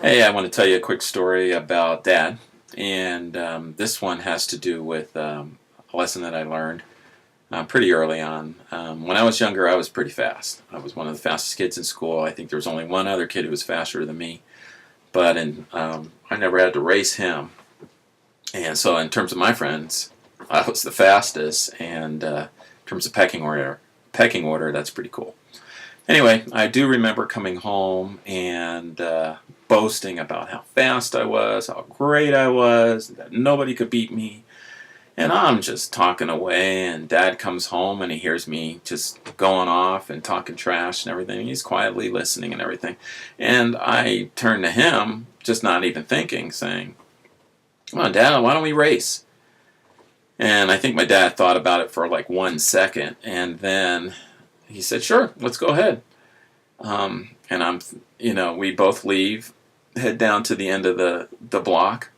Hey, I want to tell you a quick story about Dad, and this one has to do with a lesson that I learned pretty early on. When I was younger, I was pretty fast. I was one of the fastest kids in school. I think there was only one other kid who was faster than me, but I never had to race him. And so, in terms of my friends, I was the fastest, and in terms of pecking order, that's pretty cool. Anyway, I do remember coming home and boasting about how fast I was, how great I was, that nobody could beat me. And I'm just talking away, and Dad comes home and he hears me just going off and talking trash and everything. He's quietly listening and everything. And I turn to him, just not even thinking, saying, "Come on, Dad, why don't we race?" And I think my dad thought about it for like 1 second, and then he said, "Sure, let's go ahead." We both leave, head down to the end of the block,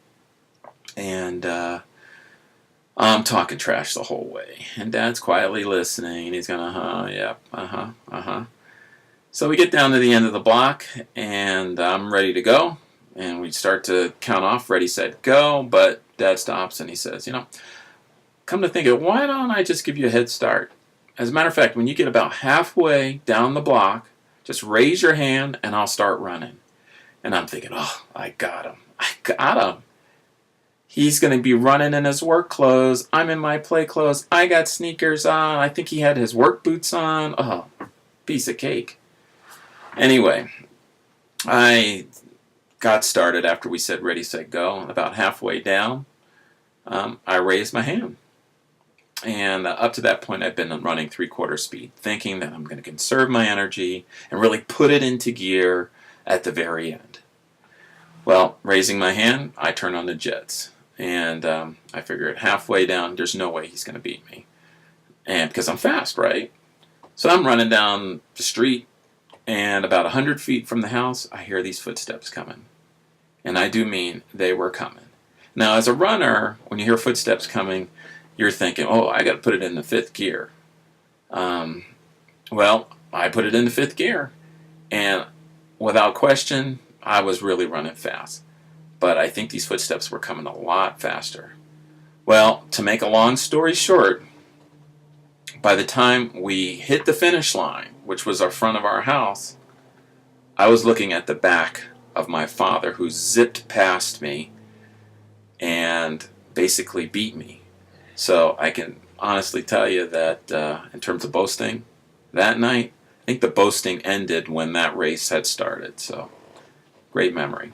and I'm talking trash the whole way. And Dad's quietly listening, and he's going, yep, uh-huh. So we get down to the end of the block, and I'm ready to go. And we start to count off, ready, set, go. But Dad stops, and he says, come to think of it, why don't I just give you a head start? As a matter of fact, when you get about halfway down the block, just raise your hand and I'll start running. And I'm thinking, oh, I got him. I got him. He's going to be running in his work clothes. I'm in my play clothes. I got sneakers on. I think he had his work boots on. Oh, piece of cake. Anyway, I got started after we said ready, set, go. About halfway down, I raised my hand. And up to that point, I've been running 3/4 speed, thinking that I'm going to conserve my energy and really put it into gear at the very end. Well, raising my hand, I turn on the jets. And I figure at halfway down, there's no way he's going to beat me. And because I'm fast, right? So I'm running down the street, and about 100 feet from the house, I hear these footsteps coming. And I do mean they were coming. Now, as a runner, when you hear footsteps coming, you're thinking, oh, I got to put it in the fifth gear. Well, I put it in the fifth gear, and without question, I was really running fast. But I think these footsteps were coming a lot faster. Well, to make a long story short, by the time we hit the finish line, which was our front of our house, I was looking at the back of my father, who zipped past me and basically beat me. So I can honestly tell you that in terms of boasting, that night, I think the boasting ended when that race had started. So, great memory.